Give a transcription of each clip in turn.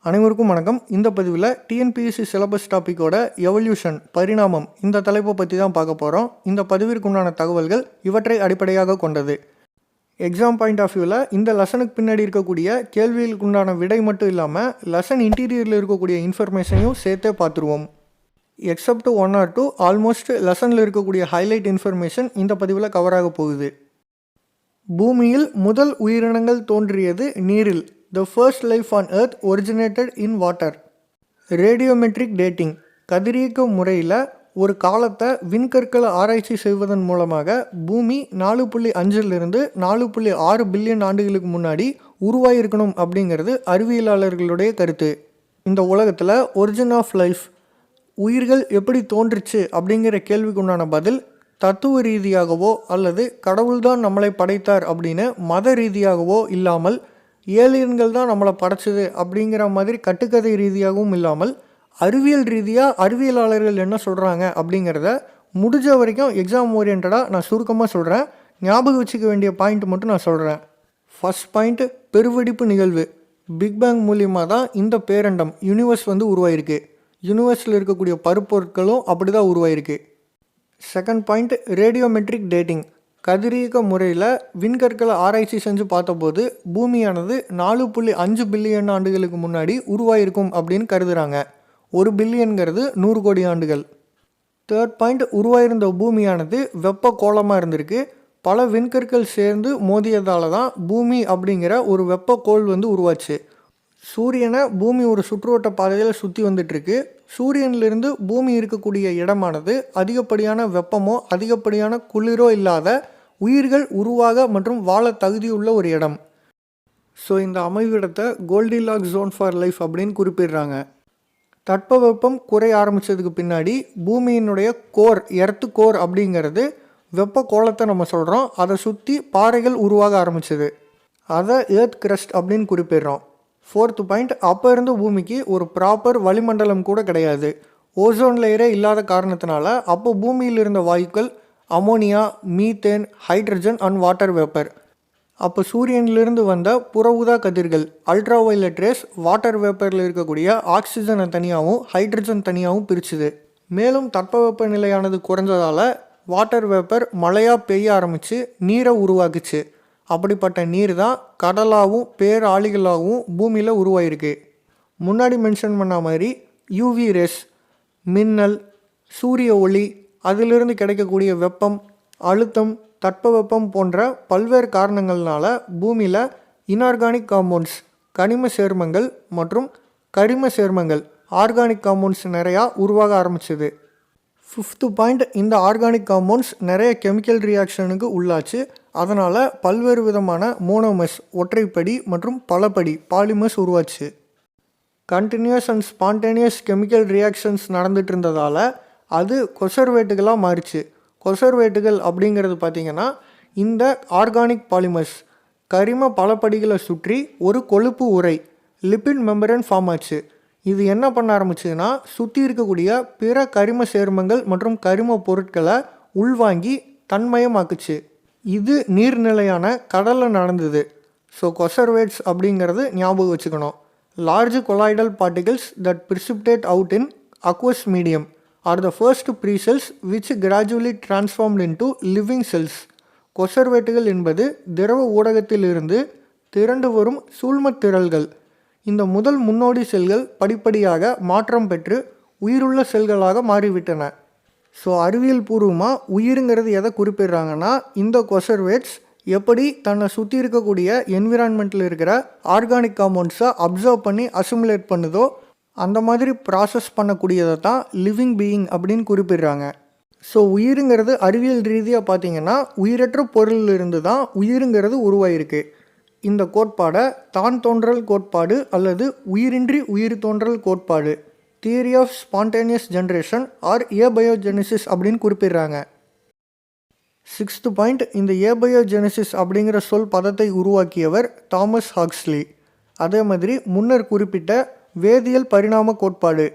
அனைவருக்கும் வணக்கம். இந்த பதிவில் டிஎன்பிஎஸ்சி சிலபஸ் டாப்பிக்கோட எவல்யூஷன் பரிணாமம் இந்த தலைப்பை பற்றி தான் பார்க்க போகிறோம். இந்த பதிவிற்குண்டான தகவல்கள் இவற்றை அடிப்படையாக கொண்டது. எக்ஸாம் பாயிண்ட் ஆஃப் வியூவில் இந்த லெசனுக்கு பின்னாடி இருக்கக்கூடிய கேள்விகளுக்கு உண்டான விடை மட்டும் இல்லாமல் லெசன் இன்டீரியரில் இருக்கக்கூடிய இன்ஃபர்மேஷனையும் சேர்த்தே பார்த்துருவோம். எக்ஸப்ட் 1 or 2 ஆல்மோஸ்ட் லெசனில் இருக்கக்கூடிய ஹைலைட் இன்ஃபர்மேஷன் இந்த பதிவில் கவராக போகுது. பூமியில் முதல் உயிரினங்கள் தோன்றியது நீரில். The first life on earth originated in water. Radiometric dating கதிரியக்க முறையில் ஒரு காலத்தை விண்கற்களை ஆராய்ச்சி செய்வதன் மூலமாக பூமி 4.5 4.6 பில்லியன் ஆண்டுகளுக்கு முன்னாடி உருவாயிருக்கணும் அப்படிங்கிறது அறிவியலாளர்களுடைய கருத்து. இந்த உலகத்தில் ஒரிஜின் ஆஃப் லைஃப் உயிர்கள் எப்படி தோன்றுச்சு அப்படிங்கிற கேள்விக்கு உண்டான பதில் தத்துவ ரீதியாகவோ அல்லது கடவுள்தான் நம்மளை படைத்தார் அப்படின்னு மத ரீதியாகவோ இல்லாமல் ஏலியன்கள் தான் நம்மளை படைச்சது அப்படிங்கிற மாதிரி கட்டுக்கதை ரீதியாகவும் இல்லாமல் அறிவியல் ரீதியாக அறிவியலாளர்கள் என்ன சொல்கிறாங்க அப்படிங்கிறத முடிஞ்ச வரைக்கும் எக்ஸாம் ஓரியன்டாக நான் சுருக்கமாக சொல்கிறேன். ஞாபகம் வச்சுக்க வேண்டிய பாயிண்ட் மட்டும் நான் சொல்கிறேன். ஃபர்ஸ்ட் பாயிண்ட், பெருவெடிப்பு நிகழ்வு. பிக் பேங் மூலியமாக தான் இந்த பேரண்டம் யூனிவர்ஸ் உருவாயிருக்கு. யூனிவர்ஸில் இருக்கக்கூடிய பருப்பொருட்களும் அப்படி தான் உருவாயிருக்கு. செகண்ட் பாயிண்ட், ரேடியோமெட்ரிக் டேட்டிங் கதிரியக்க முறையில் விண்கற்களை ஆராய்ச்சி செஞ்சு பார்த்தபோது பூமியானது 4.5 பில்லியன் ஆண்டுகளுக்கு முன்னாடி உருவாயிருக்கும் அப்படின்னு கருதுகிறாங்க. 1 பில்லியன்கிறது 100 கோடி ஆண்டுகள். தேர்ட் பாயிண்ட், உருவாயிருந்த பூமியானது வெப்ப கோளமாக இருந்திருக்கு. பல விண்கற்கள் சேர்ந்து மோதியதால் தான் பூமி அப்படிங்கிற ஒரு வெப்பக்கோள் உருவாச்சு. சூரியனை பூமி ஒரு சுற்றுவட்ட பாதையில் சுற்றி வந்துட்டுருக்கு. சூரியனிலிருந்து பூமி இருக்கக்கூடிய இடமானது அதிகப்படியான வெப்பமோ அதிகப்படியான குளிரோ இல்லாத உயிர்கள் உருவாக மற்றும் வாழ தகுதியுள்ள ஒரு இடம். ஸோ இந்த அமைவிடத்தை கோல்டிலாக் ஜோன் ஃபார் லைஃப் அப்படின்னு குறிப்பிடுறாங்க. தட்பவெப்பம் குறைய ஆரம்பித்ததுக்கு பின்னாடி பூமியினுடைய கோர் எர்த்து கோர் அப்படிங்கிறது வெப்ப கோளத்தை நம்ம சொல்கிறோம். அதை சுற்றி பாறைகள் உருவாக ஆரம்பிச்சது. அதை ஏர்த் கிரஸ்ட் அப்படின்னு குறிப்பிடுறோம். ஃபோர்த்து பாயிண்ட், அப்போ இருந்த பூமிக்கு ஒரு ப்ராப்பர் வளிமண்டலம் கூட கிடையாது. ஓசோன் லேயரே இல்லாத காரணத்தினால அப்போ பூமியில் இருந்த வாயுக்கள் ammonia, methane, hydrogen and water vapour. அப்போ சூரியனிலிருந்து வந்த புற ஊதா கதிர்கள் அல்ட்ரா வயலட் ரேஸ் வாட்டர் வேப்பரில் இருக்கக்கூடிய ஆக்சிஜனை தனியாகவும் ஹைட்ரஜன் தனியாகவும் பிரிச்சுது. மேலும் தட்பவெப்ப நிலையானது குறைஞ்சதால் வாட்டர் வேப்பர் மழையாக பெய்ய ஆரம்பித்து நீரை உருவாக்குச்சு. அப்படிப்பட்ட நீர் தான் கடலாகவும் பேராளிகளாகவும் பூமியில் உருவாயிருக்கு. முன்னாடி மென்ஷன் பண்ண மாதிரி யூவி ரேஸ், மின்னல், சூரிய ஒளி, அதிலிருந்து கிடைக்கக்கூடிய வெப்பம், அழுத்தம், தட்பவெப்பம் போன்ற பல்வேறு காரணங்கள்னால பூமியில் இன்ஆர்கானிக் காம்பவுண்ட்ஸ் கனிம சேர்மங்கள் மற்றும் கரிம சேர்மங்கள் ஆர்கானிக் காம்பவுண்ட்ஸ் நிறையா உருவாக ஆரம்பிச்சது. ஃபிஃப்த்து பாயிண்ட், இந்த ஆர்கானிக் காம்பவுண்ட்ஸ் நிறைய கெமிக்கல் ரியாக்ஷனுக்கு உள்ளாச்சு. அதனால் பல்வேறு விதமான மோனோமர்ஸ் ஒற்றைப்படி மற்றும் பலபடி பாலிமர்ஸ் உருவாச்சு. Continuous and spontaneous chemical reactions நடந்துகிட்டு இருந்ததால் அது கொசர்வேட்டுகளாக மாறிச்சு. கொசர்வேட்டுகள் அப்படிங்கிறது பார்த்திங்கன்னா இந்த ஆர்கானிக் பாலிமர்ஸ் கரிம பலபடிகளை சுற்றி ஒரு கொழுப்பு உறை லிப்பிட் மெம்பரன் ஃபார்ம் ஆச்சு. இது என்ன பண்ண ஆரம்பிச்சுன்னா சுற்றி இருக்கக்கூடிய பிற கரிம சேர்மங்கள் மற்றும் கரிம பொருட்களை உள்வாங்கி தன்மயமாக்குச்சு. இது நீர்நிலையான கடலில் நடந்தது. ஸோ கொசர்வேட்ஸ் அப்படிங்கிறது ஞாபகம் வச்சுக்கணும். Large colloidal particles that precipitate out in aqueous medium are the first precells which gradually transformed into living cells. கொசர்வேட்டுகள் என்பது திரவ ஊடகத்திலிருந்து திரண்டு வரும் சூழ்மத் திரள்கள். இந்த முதல் முன்னோடி செல்கள் படிப்படியாக மாற்றம் பெற்று உயிருள்ள செல்களாக மாறிவிட்டன. ஸோ அறிவியல் பூர்வமாக உயிருங்கிறது எதை குறிப்பிடுறாங்கன்னா இந்த கொசர்வேட்ஸ் எப்படி தன்னை சுற்றி இருக்கக்கூடிய என்விரான்மெண்ட்டில் இருக்கிற ஆர்கானிக் காம்பவுண்ட்ஸை அப்சர்வ் பண்ணி அசிமுலேட் பண்ணுதோ அந்த மாதிரி ப்ராசஸ் பண்ணக்கூடியதை தான் லிவிங் பீயிங் அப்படின்னு குறிப்பிடுறாங்க. ஸோ உயிருங்கிறது அறிவியல் ரீதியாக பார்த்திங்கன்னா உயிரற்ற பொருளிலிருந்து தான் உயிருங்கிறது உருவாயிருக்கு. இந்த கோட்பாடை தான் தோன்றல் கோட்பாடு அல்லது உயிரின்றி உயிர் தோன்றல் கோட்பாடு theory of spontaneous generation or abiogenesis அப்படின்னு குறிப்பிடுறாங்க. சிக்ஸ்த்து பாயிண்ட், இந்த ஏபயோஜெனிசிஸ் அப்படிங்கிற சொல் பதத்தை உருவாக்கியவர் தாமஸ் ஹாக்ஸ்லி. அதே மாதிரி முன்னர் குறிப்பிட்ட வேதியியல் பரிணாம கோட்பாடு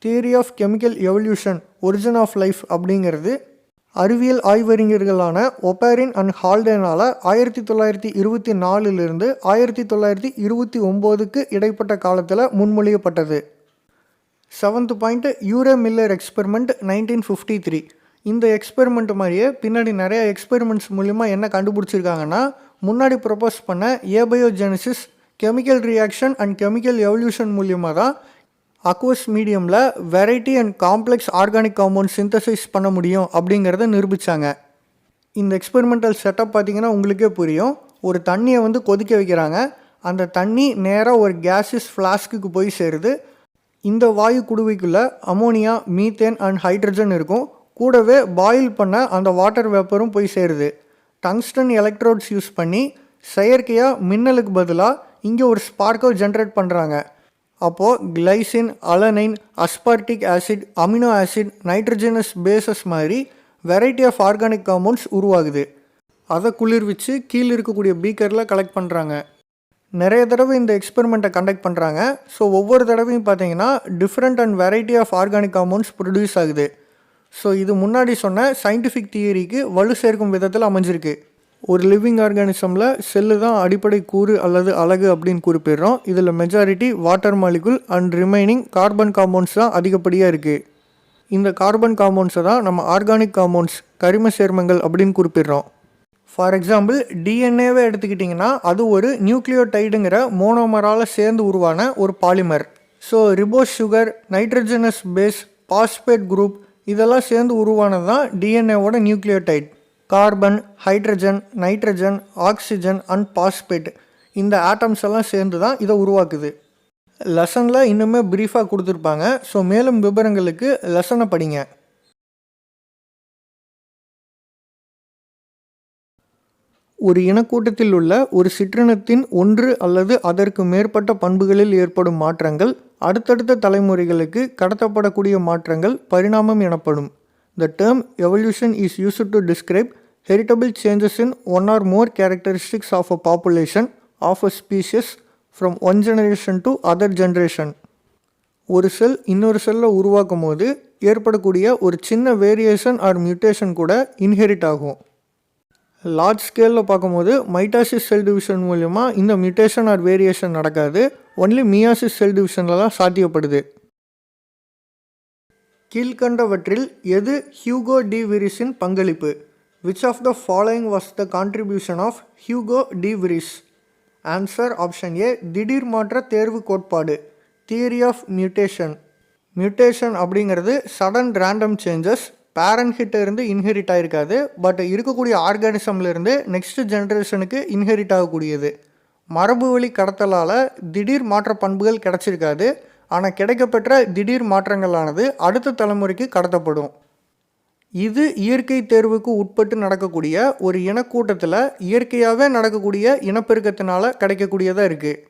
theory of chemical evolution origin of life அப்படிங்கிறது அறிவியல் ஆய்வறிஞர்களான ஒபாரின் அண்ட் ஹால்டேனால் 1924 1929 இடைப்பட்ட காலத்தில் முன்மொழியப்பட்டது. 7th பாயிண்ட் யூரே மில்லர் எக்ஸ்பெரிமெண்ட் 1953. இந்த எக்ஸ்பெரிமெண்ட் மாதிரியே பின்னாடி நிறைய எக்ஸ்பெரிமெண்ட்ஸ் மூலிமா என்ன கண்டுபிடிச்சிருக்காங்கன்னா, முன்னாடி ப்ரொப்போஸ் பண்ண abiogenesis, chemical reaction and chemical evolution மூலியமாக தான் அக்வஸ் மீடியமில் variety and complex organic compound synthesize பண்ண முடியும் அப்படிங்கிறத நிரூபித்தாங்க. இந்த எக்ஸ்பெரிமெண்டல் செட்டப் பார்த்திங்கன்னா உங்களுக்கே புரியும். ஒரு தண்ணியை கொதிக்க வைக்கிறாங்க. அந்த தண்ணி நேராக ஒரு கேஸஸ் ஃப்ளாஸ்க்கு போய் சேருது. இந்த வாயு குடுவைக்குள்ளே அமோனியா, மீத்தேன் அண்ட் ஹைட்ரஜன் இருக்கும். கூடவே பாயில் பண்ண அந்த வாட்டர் வேப்பரும் போய் சேருது. டங்ஸ்டன் எலக்ட்ரோட்ஸ் யூஸ் பண்ணி செயற்கையாக மின்னலுக்கு பதிலாக இங்கே ஒரு ஸ்பார்க்கை ஜென்ரேட் பண்ணுறாங்க. அப்போது glycine, alanine, aspartic acid, amino acid, nitrogenous bases மாதிரி வெரைட்டி ஆஃப் ஆர்கானிக் காம்பவுண்ட்ஸ் உருவாகுது. அதை குளிர்விச்சு கீழே இருக்கக்கூடிய பீக்கரில் கலெக்ட் பண்ணுறாங்க. நிறைய தடவை இந்த எக்ஸ்பெரிமெண்ட்டை கண்டக்ட் பண்ணுறாங்க. ஸோ ஒவ்வொரு தடவையும் பார்த்தீங்கன்னா different and variety of organic compounds produce ஆகுது. ஸோ இது முன்னாடி சொன்ன சயின்டிஃபிக் தியரிக்கு வலு சேர்க்கும் விதத்தில் அமைஞ்சிருக்கு. ஒரு லிவிங் ஆர்கானிசமில் செல்லு தான் அடிப்படை கூறு அல்லது அலகு அப்படின்னு குறிப்பிடுறோம். இதில் majority water molecule and remaining carbon compounds தான் அதிகப்படியாக இருக்குது. இந்த கார்பன் காம்பவுண்ட்ஸை தான் நம்ம ஆர்கானிக் காம்பவுண்ட்ஸ், கரிம சேர்மங்கள் அப்படின்னு குறிப்பிடுறோம். ஃபார் எக்ஸாம்பிள் டிஎன்ஏவை எடுத்துக்கிட்டிங்கன்னா அது ஒரு நியூக்ளியோடைடுங்கிற மோனோமரால் சேர்ந்து உருவான ஒரு polymer. So ribose sugar, nitrogenous base, phosphate group இதெல்லாம் சேர்ந்து உருவானது தான் டிஎன்ஏவோட nucleotide. Carbon, hydrogen, nitrogen, oxygen and phosphate இந்த ஆட்டம்ஸ் எல்லாம் சேர்ந்து தான் இதை உருவாக்குது. லெசனில் இன்னுமே ப்ரீஃபாக கொடுத்துருப்பாங்க. ஸோ மேலும் விவரங்களுக்கு லெசனை படிங்க. ஒரு இனக்கூட்டத்தில் உள்ள ஒரு சிற்றினத்தின் ஒன்று அல்லது அதற்கு மேற்பட்ட பண்புகளில் ஏற்படும் மாற்றங்கள் அடுத்தடுத்த தலைமுறைகளுக்கு கடத்தப்படக்கூடிய மாற்றங்கள் பரிணாமம் எனப்படும். The term evolution is used to describe heritable changes in one or more characteristics of a population of a species from one generation to other generation. ஒரு செல் இன்னொரு செல்லை உருவாக்கும் போது ஏற்படக்கூடிய ஒரு சின்ன வேரியேஷன் ஆர் மியூட்டேஷன் கூட இன்ஹெரிட் ஆகும். லார்ஜ் ஸ்கேலில் பார்க்கும்போது மைட்டாசிஸ் செல் டிவிஷன் மூலமா இந்த மியூட்டேஷன் ஆர் வேரியேஷன் நடக்காது. ஒன்லி மியாசிஸ் செல் டிவிஷனில் தான் சாத்தியப்படுது. கீழ்கண்டவற்றில் எது ஹியூகோ டி விரிஸின் பங்களிப்பு? Which of the following was the contribution of Hugo de Vries? Answer option A, திடீர் மாற்ற தேர்வு கோட்பாடு, தியரி ஆஃப் மியூட்டேஷன். மியூட்டேஷன் அப்படிங்கிறது சடன் ரேண்டம் சேஞ்சஸ். பேரண்ட்கிட்ட இருந்து இன்ஹெரிட் ஆகிருக்காது, பட் இருக்கக்கூடிய ஆர்கானிசம்லேருந்து நெக்ஸ்ட் ஜென்ரேஷனுக்கு இன்ஹெரிட் ஆகக்கூடியது. மரபு வழி கடத்தலால் திடீர் மாற்ற பண்புகள் கிடச்சிருக்காது. ஆனால் கிடைக்கப்பெற்ற திடீர் மாற்றங்களானது அடுத்த தலைமுறைக்கு கடத்தப்படும். இது இயற்கை தேர்வுக்கு உட்பட்டு நடக்கக்கூடிய ஒரு இனக்கூட்டத்தில் இயற்கையாகவே நடக்கக்கூடிய இனப்பெருக்கத்தினால கிடைக்கக்கூடியதாக இருக்குது.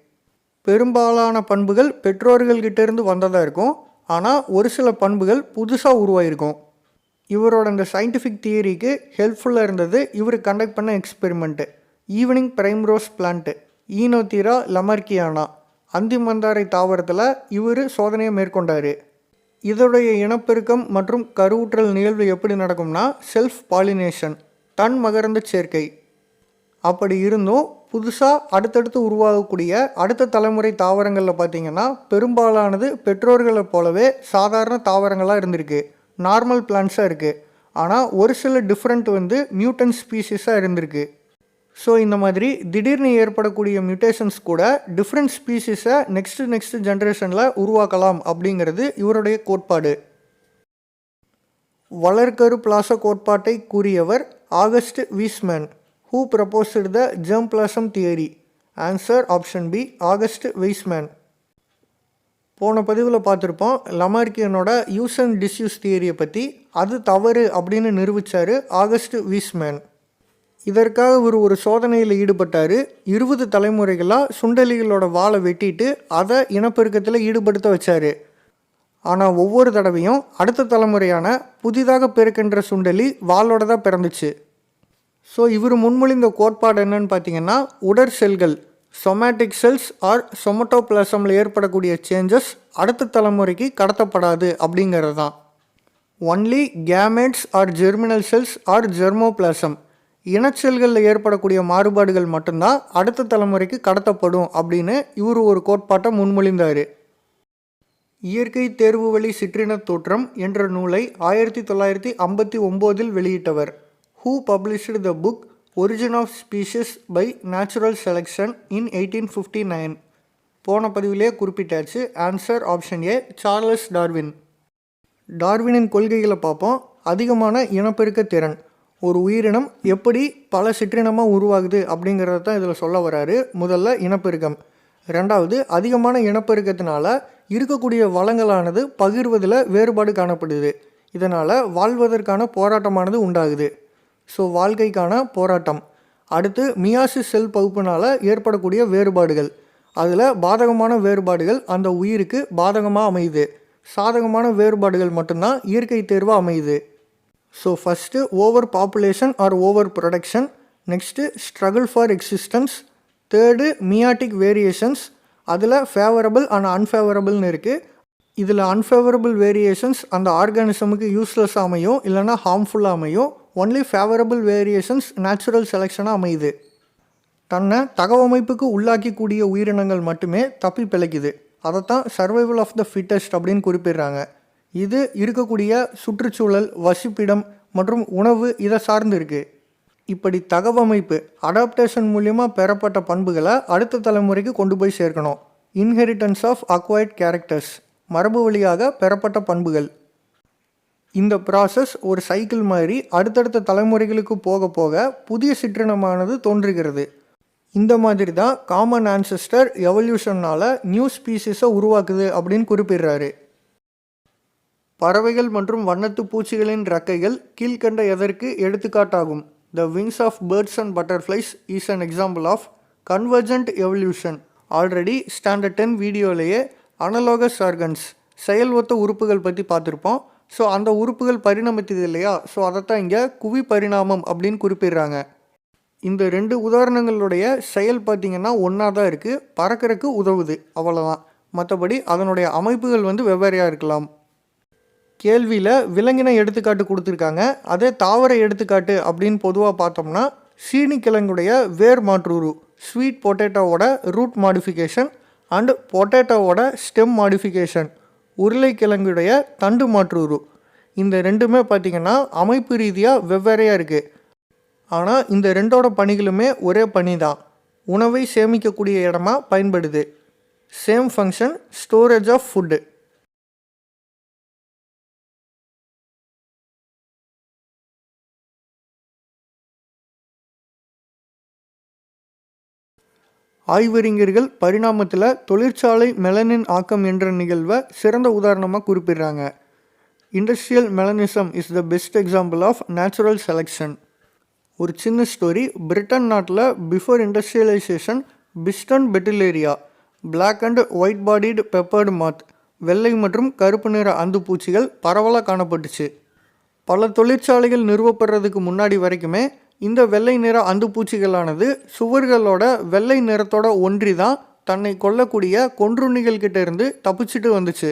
பெரும்பாலான பண்புகள் பெற்றோர்கள்கிட்டேருந்து வந்ததாக இருக்கும். ஆனால் ஒரு சில பண்புகள் புதுசாக உருவாயிருக்கும். இவரோட இந்த சயின்டிஃபிக் தியரிக்கு ஹெல்ப்ஃபுல்லாக இருந்தது இவர் கண்டக்ட் பண்ண எக்ஸ்பெரிமெண்ட்டு. ஈவினிங் பிரைம்ரோஸ் பிளான்ட்டு, ஈனோதீரா லமார்க்கியானா, அந்திமந்தாரை தாவரத்தில் இவர் சோதனையை மேற்கொண்டார். இதோடைய இனப்பெருக்கம் மற்றும் கருவுற்றல் நிகழ்வு எப்படி நடக்கும்னா செல்ஃப் பாலினேஷன், தன் மகரந்த சேர்க்கை. அப்படி இருந்தும் புதுசாக அடுத்தடுத்து உருவாகக்கூடிய அடுத்த தலைமுறை தாவரங்களில் பார்த்திங்கன்னா பெரும்பாலானது பெற்றோர்களை போலவே சாதாரண தாவரங்களாக இருந்திருக்கு, நார்மல் பிளான்ஸாக இருக்குது. ஆனால் ஒரு சில டிஃப்ரெண்ட் மியூட்டன் ஸ்பீசிஸாக இருந்திருக்கு. ஸோ இந்த மாதிரி திடீர்னு ஏற்படக்கூடிய மியூட்டேஷன்ஸ் கூட டிஃப்ரெண்ட் ஸ்பீசிஸை நெக்ஸ்ட் ஜென்ரேஷனில் உருவாக்கலாம் அப்படிங்கிறது இவருடைய கோட்பாடு. வளர்கரு பிளாச கோட்பாட்டை கூறியவர் August Weismann. Who proposed the germ plasm theory? Answer option B, August Weismann. போன பதிவில் பார்த்துருப்போம் லமார்க்கியனோட யூஸ் அண்ட் டிஸ்யூஸ் தியரியை பற்றி. அது தவறு அப்படின்னு நிரூபித்தார் ஆகஸ்ட் வீஸ்மேன். இதற்காக ஒரு சோதனையில் ஈடுபட்டார். 20 தலைமுறைகளாக சுண்டெலிகளோட வாழை வெட்டிட்டு அதை இனப்பெருக்கத்தில் ஈடுபடுத்த வச்சார். ஆனால் ஒவ்வொரு தடவையும் அடுத்த தலைமுறையான புதிதாக பிறக்கின்ற சுண்டெலி வாளோட தான் பிறந்துச்சு. ஸோ இவர் முன்மொழிந்த கோட்பாடு என்னன்னு பார்த்தீங்கன்னா, உடற் செல்கள் சொமேட்டிக் செல்ஸ் ஆர் சொமட்டோபிளாசமில் ஏற்படக்கூடிய சேஞ்சஸ் அடுத்த தலைமுறைக்கு கடத்தப்படாது அப்படிங்கிறது தான். Only gametes are germinal cells are germoplasm, இனச்செல்களில் ஏற்படக்கூடிய மாறுபாடுகள் மட்டும்தான் அடுத்த தலைமுறைக்கு கடத்தப்படும் அப்படின்னு இவர் ஒரு கோட்பாட்டை முன்மொழிந்தார். இயற்கை தேர்வு வழி சிற்றின தோற்றம் என்ற நூலை 1959 வெளியிட்டவர். Who published the book Origin of Species by natural selection in 1859? போன பதிவிலே குறிப்பிட்டாச்சு. Answer option A, Charles Darwin. டார்வினின் கொள்கைகளை பார்ப்போம். அதிகமான இனப்பெருக்க திறன். ஒரு உயிரினம் எப்படி பல சிற்றினமாக உருவாகுது அப்படிங்கிறத தான் இதில் சொல்ல வராரு. முதல்ல இனப்பெருக்கம். ரெண்டாவது, அதிகமான இனப்பெருக்கத்தினால இருக்கக்கூடிய வளங்களானது பகிர்வதில் வேறுபாடு காணப்படுது. இதனால் வாழ்வதற்கான போராட்டமானது உண்டாகுது. ஸோ வாழ்க்கைக்கான போராட்டம். அடுத்து, மியாசிஸ் செல் பகுப்பினால் ஏற்படக்கூடிய வேறுபாடுகள். அதில் பாதகமான வேறுபாடுகள் அந்த உயிருக்கு பாதகமாக அமையுது. சாதகமான வேறுபாடுகள் மட்டும்தான் இயற்கை தேர்வாக அமையுது. So first over population or over production. Next struggle for existence. Third meiotic variations. அதில் ஃபேவரபிள் அண்ட் அன்ஃபேவரபிள்னு இருக்குது. இதில் அன்ஃபேவரபிள் வேரியேஷன்ஸ் அந்த ஆர்கானிசமுக்கு யூஸ்லெஸ்ஸாக அமையும், இல்லைனா ஹார்ம்ஃபுல்லாக அமையும். ஒன்லி ஃபேவரபிள் வேரியேஷன்ஸ் நேச்சுரல் செலெக்ஷனாக அமையுது. தன்னை தகவமைப்புக்கு உள்ளாக்கக்கூடிய உயிரினங்கள் மட்டுமே தப்பி பிழைக்குது. அதைத்தான் சர்வைவல் ஆஃப் த ஃபிட்டஸ்ட் அப்படின்னு குறிப்பிடுறாங்க. இது இருக்கக்கூடிய சுற்றுச்சூழல், வசிப்பிடம் மற்றும் உணவு இதை சார்ந்து இருக்குது. இப்படி தகவமைப்பு அடாப்டேஷன் மூலியமாக பெறப்பட்ட பண்புகளை அடுத்த தலைமுறைக்கு கொண்டு போய் சேர்க்கணும். இன்ஹெரிட்டன்ஸ் ஆஃப் அக்வைர்ட் கேரக்டர்ஸ், மரபு வழியாக பெறப்பட்ட பண்புகள். இந்த ப்ராசஸ் ஒரு சைக்கிள் மாதிரி அடுத்தடுத்த தலைமுறைகளுக்கு போக போக புதிய சிற்றினமானது தோன்றுகிறது. இந்த மாதிரி தான் காமன் ஆன்செஸ்டர் எவல்யூஷனால் நியூ ஸ்பீசிஸை உருவாக்குது அப்படின்னு குறிப்பிடுறாரு. பறவைகள் மற்றும் வண்ணத்து பூச்சிகளின் இறக்கைகள் கீழ்கண்ட எதற்கு எடுத்துக்காட்டாகும்? The wings of birds and butterflies is an example of convergent evolution. Already standard 10 வீடியோலேயே அனலோகஸ் ஆர்கன்ஸ், செயல் ஒத்த உறுப்புகள் பற்றி பார்த்துருப்போம். ஸோ அந்த உறுப்புகள் பரிணமித்தது இல்லையா? ஸோ அதைத்தான் இங்கே குவி பரிணாமம் அப்படின்னு குறிப்பிடுறாங்க. இந்த ரெண்டு உதாரணங்களுடைய செயல் பார்த்திங்கன்னா ஒன்றா தான் இருக்குது. பறக்கிறதுக்கு உதவுது, அவ்வளோதான். மற்றபடி அதனுடைய அமைப்புகள் வெவ்வேறையாக இருக்கலாம். கேள்வியில் விலங்கின எடுத்துக்காட்டு கொடுத்துருக்காங்க. அதே தாவர எடுத்துக்காட்டு அப்படின்னு பொதுவாக பார்த்தோம்னா சீனிக்கிழங்குடைய வேர் மாற்றுரு, ஸ்வீட் பொட்டேட்டோவோட ரூட் மாடிஃபிகேஷன் அண்ட் பொட்டேட்டோவோட ஸ்டெம் மாடிஃபிகேஷன், உருளைக்கிழங்குடைய தண்டு மாற்றுரு. இந்த ரெண்டுமே பார்த்திங்கன்னா அமைப்பு ரீதியாக வெவ்வேறையாக இருக்குது. ஆனால் இந்த ரெண்டோட பணிகளுமே ஒரே பணி தான். உணவை சேமிக்கக்கூடிய இடமா பயன்படுது. Same function, storage of food. ஆய்வறிஞர்கள் பரிணாமத்தில் தொழிற்சாலை மெலனின் ஆக்கம் என்ற நிகழ்வை சிறந்த உதாரணமாக குறிப்பிடுறாங்க. Industrial melanism is the best example of natural selection. ஒரு சின்ன ஸ்டோரி. பிரிட்டன் நாட்டில் before industrialization Biston betularia, black and white bodied peppered moth, வெள்ளை மற்றும் கருப்பு நிற அந்துப்பூச்சிகள் பரவலாக காணப்பட்டுச்சு. பல தொழிற்சாலைகள் நிறுவப்படுறதுக்கு முன்னாடி வரைக்குமே இந்த வெள்ளை நிற அந்துப்பூச்சிகளானது சுவர்களோட வெள்ளை நிறத்தோட ஒன்றி தான் தன்னை கொல்லக்கூடிய கொன்றுண்ணிகள் கிட்ட இருந்து தப்பிச்சுட்டு வந்துச்சு.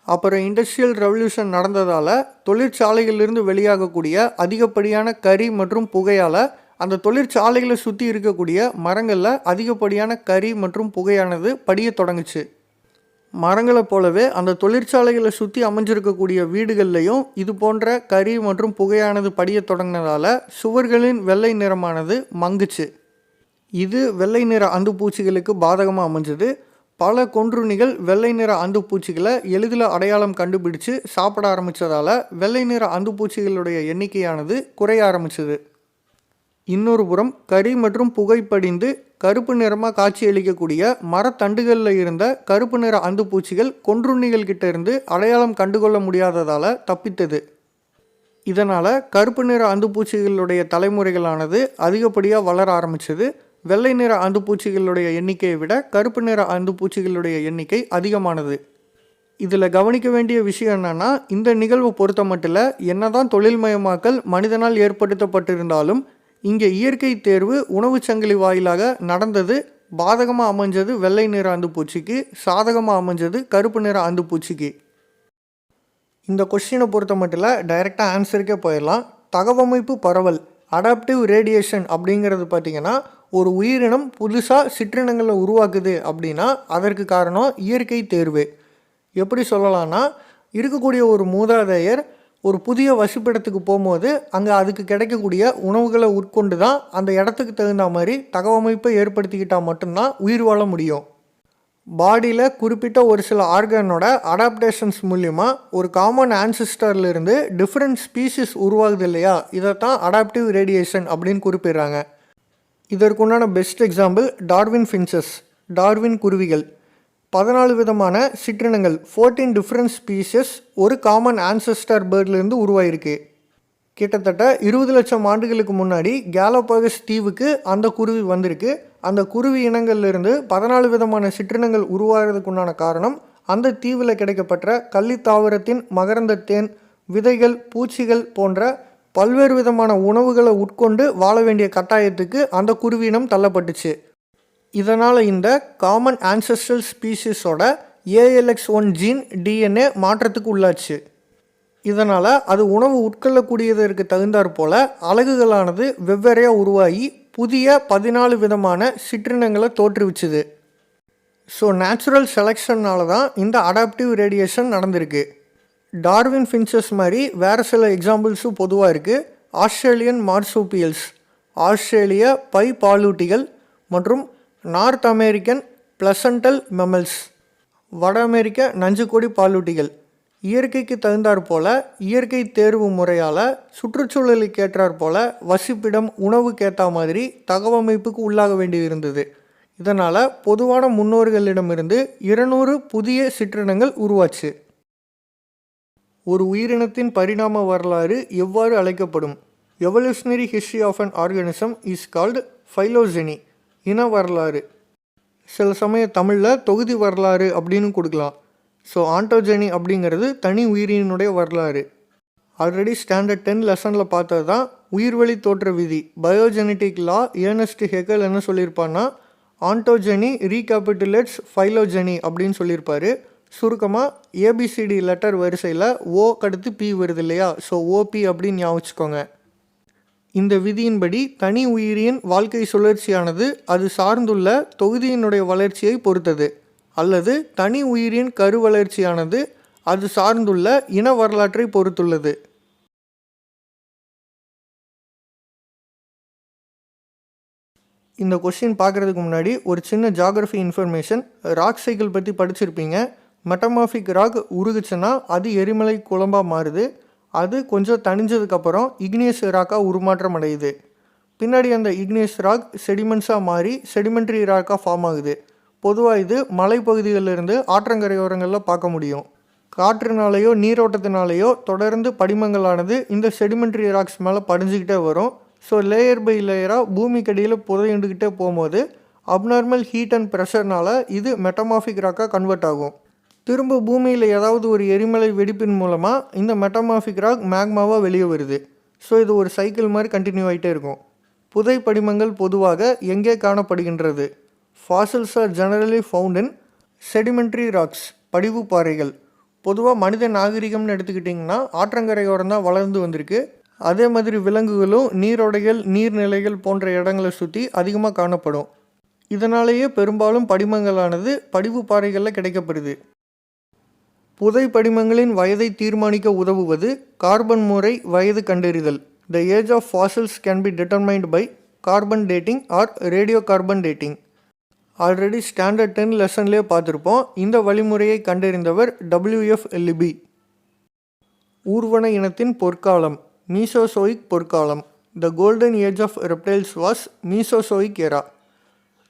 அப்புறம் இண்டஸ்ட்ரியல் ரெவல்யூஷன் நடந்ததால் தொழிற்சாலைகளிலிருந்து வெளியாகக்கூடிய அதிகப்படியான கரி மற்றும் புகையால் அந்த தொழிற்சாலைகளை சுற்றி இருக்கக்கூடிய மரங்களில் அதிகப்படியான கரி மற்றும் புகையானது படிய தொடங்குச்சு. மரங்களை போலவே அந்த தொழிற்சாலைகளை சுற்றி அமைஞ்சிருக்கக்கூடிய வீடுகள்லையும் இது போன்ற கரி மற்றும் புகையானது படிய தொடங்கினதால் சுவர்களின் வெள்ளை நிறமானது மங்குச்சு. இது வெள்ளை நிற அந்துப்பூச்சிகளுக்கு பாதகமாக அமைஞ்சது. பல கொன்றுண்ணிகள் வெள்ளை நிற அந்துப்பூச்சிகளை எளிதில் அடையாளம் கண்டுபிடிச்சு சாப்பிட ஆரம்பித்ததால் வெள்ளை நிற அந்துப்பூச்சிகளுடைய எண்ணிக்கையானது குறைய ஆரம்பிச்சது. இன்னொரு புறம் கரி மற்றும் புகை படிந்து கருப்பு நிறமாக காட்சியளிக்கக்கூடிய மரத்தண்டுகளில் இருந்த கருப்பு நிற அந்துப்பூச்சிகள் கொன்றுண்ணிகள் கிட்ட இருந்து அடையாளம் கண்டுகொள்ள முடியாததால் தப்பித்தது. இதனால் கருப்பு நிற அந்துப்பூச்சிகளுடைய தலைமுறைகளானது அதிகப்படியாக வளர ஆரம்பித்தது. வெள்ளை நிற அந்துப்பூச்சிகளுடைய எண்ணிக்கையை விட கருப்பு நிற அந்துப்பூச்சிகளுடைய எண்ணிக்கை அதிகமானது. இதில் கவனிக்க வேண்டிய விஷயம் என்னென்னா, இந்த நிகழ்வு பொறுத்த மட்டும் என்னதான் தொழில்மயமாக்கல் மனிதனால் ஏற்படுத்தப்பட்டிருந்தாலும் இங்கே இயற்கை தேர்வு உணவு சங்கிலி வாயிலாக நடந்தது. பாதகமாக அமைஞ்சது வெள்ளை நிற அந்துப்பூச்சிக்கு, சாதகமாக அமைஞ்சது கருப்பு நிற அந்துப்பூச்சிக்கு. இந்த கொஸ்டினை பொறுத்த மட்டும் டைரெக்டாக ஆன்சருக்கே போயிடலாம். தகவமைப்பு பரவல் அடாப்டிவ் ரேடியேஷன் அப்படிங்கிறது பார்த்திங்கன்னா ஒரு உயிரினம் புதுசாக சிற்றினங்களை உருவாக்குது அப்படின்னா அதற்கு காரணம் இயற்கை தேர்வு. எப்படி சொல்லலாம்னா, இருக்கக்கூடிய ஒரு மூதாதையர் ஒரு புதிய வசிப்பிடத்துக்கு போகும்போது அங்கே அதுக்கு கிடைக்கக்கூடிய உணவுகளை உட்கொண்டு தான் அந்த இடத்துக்கு தகுந்த மாதிரி தகவமைப்பை ஏற்படுத்திக்கிட்டால் மட்டும்தான் உயிர் வாழ முடியும். பாடியில் குறிப்பிட்ட ஒரு சில ஆர்கனோட அடாப்டேஷன்ஸ் மூலிமா ஒரு காமன் ஆன்சிஸ்டர்லேருந்து டிஃப்ரெண்ட் ஸ்பீசிஸ் உருவாகுது இல்லையா, இதைத்தான் அடாப்டிவ் ரேடியேஷன் அப்படின்னு குறிப்பிடுறாங்க. இதற்குண்டான best example Darwin finches, Darwin குருவிகள். 14 விதமான சிற்றினங்கள் 14 டிஃப்ரெண்ட் ஸ்பீஷஸ் ஒரு காமன் ஆன்செஸ்டர் பேர்ட்லேருந்து உருவாயிருக்கு. கிட்டத்தட்ட 20 லட்சம் ஆண்டுகளுக்கு முன்னாடி கேலோபகஸ் தீவுக்கு அந்த குருவி வந்திருக்கு. அந்த குருவி இனங்கள்லேருந்து 14 விதமான சிற்றினங்கள் உருவாகிறதுக்கு உண்டான காரணம் அந்த தீவில் கிடைக்கப்பட்ட கள்ளி தாவரத்தின் மகரந்த தேன், விதைகள், பூச்சிகள் போன்ற பல்வேறு விதமான உணவுகளை உட்கொண்டு வாழ வேண்டிய கட்டாயத்துக்கு அந்த குருவியினம் தள்ளப்பட்டுச்சு. இதனால் இந்த காமன் ஆன்செஸ்ட்ரல் ஸ்பீஷஸோட ALX1 ஜீன் DNA மாற்றத்துக்கு உள்ளாச்சு. இதனால் அது உணவு உட்கொள்ளக்கூடியதற்கு தகுந்தாற் போல் அலகுகளானது வெவ்வேறையாக உருவாகி புதிய 14 விதமான சிற்றினங்களை தோற்றுவிச்சுது. ஸோ நேச்சுரல் செலெக்ஷன்னால தான் இந்த அடாப்டிவ் ரேடியேஷன் நடந்திருக்கு. டார்வின் ஃபின்ச்சஸ் மாதிரி வேறு சில எக்ஸாம்பிள்ஸும் பொதுவாக இருக்குது. ஆஸ்திரேலியன் மார்சூபியல்ஸ், ஆஸ்திரேலிய பை பாலூட்டிகள் மற்றும் நார்த் அமெரிக்கன் பிளசண்டல் மெமல்ஸ், வட அமெரிக்க நஞ்சுக்கொடி பாலூட்டிகள். இயற்கைக்கு தகுந்தாற் போல் இயற்கை தேர்வு முறையால் சுற்றுச்சூழலுக்கு ஏற்றாற் போல் வசிப்பிடம், உணவுக்கேற்ற மாதிரி தகவமைப்புக்கு உள்ளாக வேண்டியிருந்தது. இதனால் பொதுவான முன்னோர்களிடமிருந்து 200 புதிய சிற்றினங்கள் உருவாச்சு. ஒரு உயிரினத்தின் பரிணாம வரலாறு எவ்வாறு அழைக்கப்படும்? Evolutionary history of an organism is called phylogeny, இன வரலாறு. சில சமயம் தமிழில் தொகுதி வரலாறு அப்படின்னு கொடுக்கலாம். ஸோ ஆண்டோஜெனி அப்படிங்கிறது தனி உயிரினுடைய வரலாறு. ஆல்ரெடி ஸ்டாண்டர்ட் 10 லெசனில் பார்த்தது தான் உயிர்வழி தோற்ற விதி, பயோஜெனட்டிக் லா. ஏர்னஸ்ட் ஹெக்கல் என்ன சொல்லியிருப்பான்னா, ஆண்டோஜெனி ரீகேபிட்டுலேட்ஸ் ஃபைலோஜெனி அப்படின்னு சொல்லியிருப்பார். சுருக்கமாக ABCD லெட்டர் வரிசையில் ஓ கடுத்து பி வருது இல்லையா, ஸோ OP அப்படின்னு ஞாபகம் வச்சுக்கோங்க. இந்த விதியின்படி தனி உயிரியின் வாழ்க்கை சுழற்சியானது அது சார்ந்துள்ள தொகுதியினுடைய வளர்ச்சியை பொறுத்தது, அல்லது தனி உயிரின் கரு வளர்ச்சியானது அது சார்ந்துள்ள இன வரலாற்றை பொறுத்துள்ளது. இந்த கொஸ்டின் பார்க்குறதுக்கு முன்னாடி ஒரு சின்ன ஜாகிரஃபி இன்ஃபர்மேஷன். ராக் சைக்கிள் பற்றி படிச்சிருப்பீங்க. மெட்டமாஃபிக் ராக் உருகுச்சுன்னா அது எரிமலை குழம்பாக மாறுது. அது கொஞ்சம் தணிஞ்சதுக்கப்புறம் இக்னியஸ் ராக்காக உருமாற்றம் அடையுது. பின்னாடி அந்த இக்னியஸ் ராக் செடிமெண்ட்ஸாக மாறி செடிமெண்ட்ரி ராக்காக ஃபார்ம் ஆகுது. பொதுவாக இது மலைப்பகுதிகளிலிருந்து ஆற்றங்கரையோரங்களில் பார்க்க முடியும். காற்றுனாலேயோ நீரோட்டத்தினாலேயோ தொடர்ந்து படிமங்களானது இந்த செடிமெண்ட்ரி ராக்ஸ் மேலே படிஞ்சுக்கிட்டே வரும். ஸோ லேயர் பை லேயராக பூமிக்கடியில் புதையுண்டுக்கிட்டே போகும்போது அப்நார்மல் ஹீட் அண்ட் ப்ரெஷர்னால் இது மெட்டமாஃபிக் ராக்காக கன்வெர்ட் ஆகும். திரும்ப பூமியில் ஏதாவது ஒரு எரிமலை வெடிப்பின் மூலமாக இந்த மெட்டமாஃபிக் ராக் மேக்மாவாக வெளியே வருது. ஸோ இது ஒரு சைக்கிள் மாதிரி கண்டினியூ ஆகிட்டே இருக்கும். புதை படிமங்கள் பொதுவாக எங்கே காணப்படுகின்றது? Fossils are generally found in sedimentary rocks, படிவு பாறைகள். பொதுவாக மனித நாகரிகம்னு எடுத்துக்கிட்டிங்கன்னா ஆற்றங்கரையோரம் தான் வளர்ந்து வந்திருக்கு. அதே மாதிரி விலங்குகளும் நீரோடைகள், நீர்நிலைகள் போன்ற இடங்களை சுற்றி அதிகமாக காணப்படும். இதனாலேயே பெரும்பாலும் படிமங்களானது படிவு பாறைகளில் கிடைக்கப்படுது. புதை படிமங்களின் வயதை தீர்மானிக்க உதவுவது கார்பன் முறை வயது கண்டறிதல். The age of fossils can be determined by carbon dating or radio carbon dating. Already standard 10 லெசன்லேயே பார்த்துருப்போம். இந்த வழிமுறையை கண்டறிந்தவர் WF லிபி. ஊர்வன இனத்தின் பொற்காலம் மீசோசோயிக் பொற்காலம். The golden age of reptiles was Mesozoic era.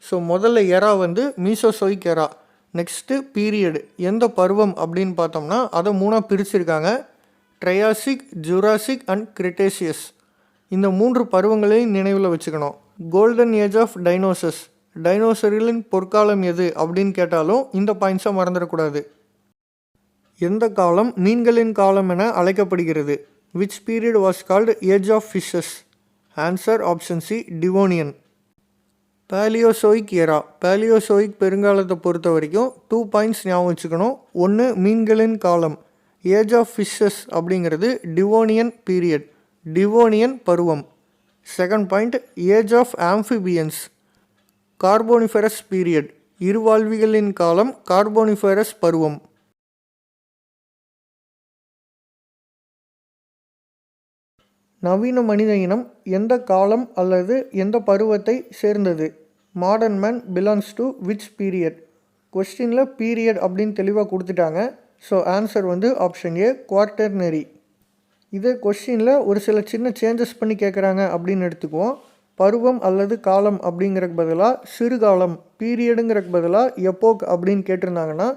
So முதல்ல எரா வந்து மீசோசோயிக் எரா. நெக்ஸ்ட்டு பீரியடு எந்த பருவம் அப்படின்னு பார்த்தோம்னா அதை 3ஆக பிரிச்சிருக்காங்க. Triassic, Jurassic and Cretaceous. இந்த 3 பருவங்களையும் நினைவில் வச்சுக்கணும். கோல்டன் ஏஜ் ஆஃப் டைனோசஸ், டைனோசர்களின் பொற்காலம் எது அப்படின்னு கேட்டாலும் இந்த பாயிண்ட்ஸை மறந்துடக்கூடாது. எந்த காலம் மீன்களின் காலம் என அழைக்கப்படுகிறது? Which period was called age of fishes? Answer option C, Devonian. Palaeozoic era. Palaeozoic பெருங்காலத்தை பொறுத்த வரைக்கும் 2 பாயிண்ட்ஸ் ஞாபகம் வச்சுக்கணும். ஒன்று மீன்களின் காலம். ஏஜ் ஆஃப் ஃபிஷ்ஷஸ் அப்படிங்கிறது டிவோனியன் பீரியட், டிவோனியன் பருவம். Second point, age of amphibians, Carboniferous period, இருவாழ்விகளின் காலம், கார்போனிஃபெரஸ் பருவம். நவீன மனித இனம் எந்த காலம் அல்லது எந்த பருவத்தை சேர்ந்தது? Modern man belongs to which period? கொஸ்டினில் பீரியட் அப்படின்னு தெளிவாக கொடுத்துட்டாங்க. ஸோ ஆன்சர் வந்து ஆப்ஷன் ஏ, குவார்டர்னரி. இதே கொஸ்டினில் ஒரு சில சின்ன சேஞ்சஸ் பண்ணி கேட்குறாங்க அப்படின்னு எடுத்துக்குவோம். பருவம் அல்லது காலம் அப்படிங்கிறக்கு பதிலாக சிறுகாலம், பீரியடுங்கிறக்கு பதிலாக எப்போக் அப்படின்னு கேட்டிருந்தாங்கன்னா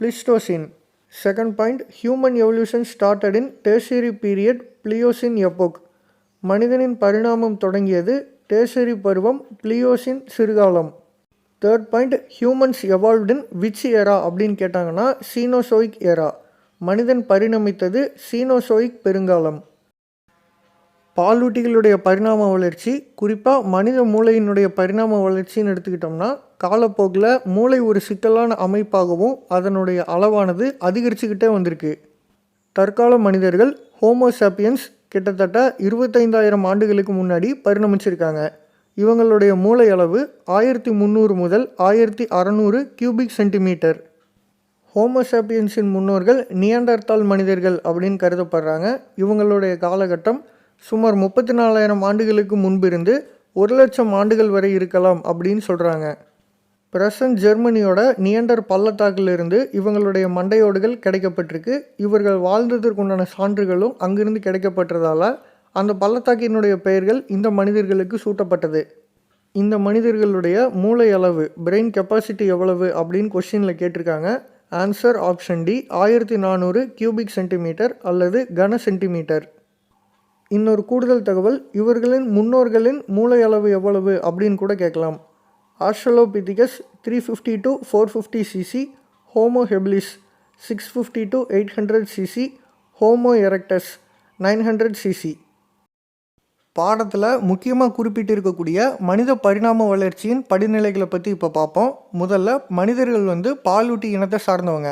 Pleistocene. Second point, human evolution started in Tertiary period, Pliocene epoch. மனிதனின் பரிணாமம் தொடங்கியது டெர்ஷியரி பருவம், பிளியோசின் சிறுகாலம். Third point, humans evolved in which era அப்படின்னு கேட்டாங்கன்னா சீனோசோயிக் ஏரா. மனிதன் பரிணமித்தது சீனோசோயிக் பெருங்காலம். பாலூட்டிகளுடைய பரிணாம வளர்ச்சி, குறிப்பாக மனித மூளையினுடைய பரிணாம வளர்ச்சின்னு எடுத்துக்கிட்டோம்னா காலப்போக்கில் மூளை ஒரு சிக்கலான அமைப்பாகவும் அதனுடைய அளவானது அதிகரிச்சுக்கிட்டே வந்திருக்கு. தற்கால மனிதர்கள் ஹோமோசாப்பியன்ஸ் கிட்டத்தட்ட 25,000 ஆண்டுகளுக்கு முன்னாடி பரிணமிச்சிருக்காங்க. இவங்களுடைய மூளை அளவு 1300 முதல் 1600 கியூபிக் சென்டிமீட்டர். ஹோமோசாப்பியன்ஸின் முன்னோர்கள் நியாண்டர்தால் மனிதர்கள் அப்படின்னு கருதப்படுறாங்க. இவங்களுடைய காலகட்டம் சுமார் 34,000 ஆண்டுகளுக்கு முன்பிருந்து 1,00,000 ஆண்டுகள் வரை இருக்கலாம் அப்படின்னு சொல்கிறாங்க. பிரசன்ட் ஜெர்மனியோட நியண்டர் பள்ளத்தாக்கிலிருந்து இவங்களுடைய மண்டையோடுகள் கிடைக்கப்பட்டிருக்கு. இவர்கள் வாழ்ந்ததற்குண்டான சான்றுகளும் அங்கிருந்து கிடைக்கப்பட்டதால் அந்த பள்ளத்தாக்கினுடைய பெயர்கள் இந்த மனிதர்களுக்கு சூட்டப்பட்டது. இந்த மனிதர்களுடைய மூளை அளவு, பிரெயின் கெப்பாசிட்டி எவ்வளவு அப்படின்னு கொஸ்டினில் கேட்டிருக்காங்க. Answer option D, 1400 cubic centimetre அல்லது கன சென்டிமீட்டர். இன்னொரு கூடுதல் தகவல், இவர்களின் முன்னோர்களின் மூளை அளவு எவ்வளவு அப்படின்னு கூட கேட்கலாம். Australopithecus 350 to 450 cc, homo habilis 650 to 800 cc, homo erectus 900 cc. பாடத்தில் முக்கியமாக குறிப்பிட்டிருக்கக்கூடிய மனித பரிணாம வளர்ச்சியின் படிநிலைகளை பற்றி இப்போ பார்ப்போம். முதல்ல மனிதர்கள் வந்து பாலூட்டி இனத்தை சார்ந்தவங்க.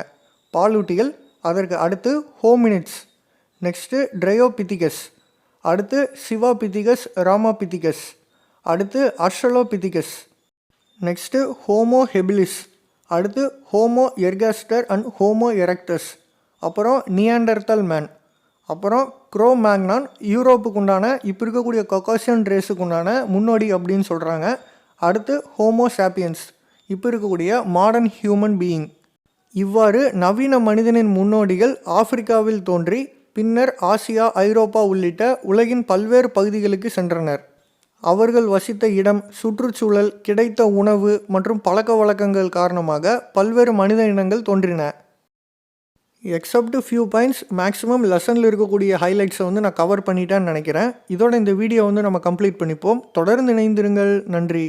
பாலூட்டிகள், அதற்கு அடுத்து ஹோமினிட்ஸ், நெக்ஸ்ட்டு ட்ரையோபிதிகஸ், அடுத்து சிவாபிதிகஸ், ராமாபிதிகஸ், அடுத்து ஆஸ்ட்ரலோபிதிகஸ், நெக்ஸ்ட்டு ஹோமோ ஹெபிலிஸ், அடுத்து homo ergaster and homo erectus, அப்புறம் நியாண்டர்தல் மேன், அப்புறம் க்ரோ மேக்னான். யூரோப்புக்கு உண்டான இப்போ இருக்கக்கூடிய கொக்காசியன் ரேஸுக்கு உண்டான முன்னோடி அப்படின்னு சொல்கிறாங்க. அடுத்து ஹோமோ சாப்பியன்ஸ், இப்போ இருக்கக்கூடிய மாடர்ன் ஹியூமன் பீயிங். இவ்வாறு நவீன மனிதனின் முன்னோடிகள் ஆப்பிரிக்காவில் தோன்றி பின்னர் ஆசியா, ஐரோப்பா உள்ளிட்ட உலகின் பல்வேறு பகுதிகளுக்கு சென்றனர். அவர்கள் வசித்த இடம், சுற்றுச்சூழல், கிடைத்த உணவு மற்றும் பழக்க வழக்கங்கள் காரணமாக பல்வேறு மனித இனங்கள் தோன்றின. எக்ஸப்ட் ஃபியூ பாயிண்ட்ஸ், மேக்ஸிமம் லெசனில் இருக்கக்கூடிய ஹைலைட்ஸை வந்து நான் கவர் பண்ணிட்டேன்னு நினைக்கிறேன். இதோட இந்த வீடியோ வந்து நம்ம கம்ப்ளீட் பண்ணிப்போம். தொடர்ந்து இணைந்திருங்கள். நன்றி.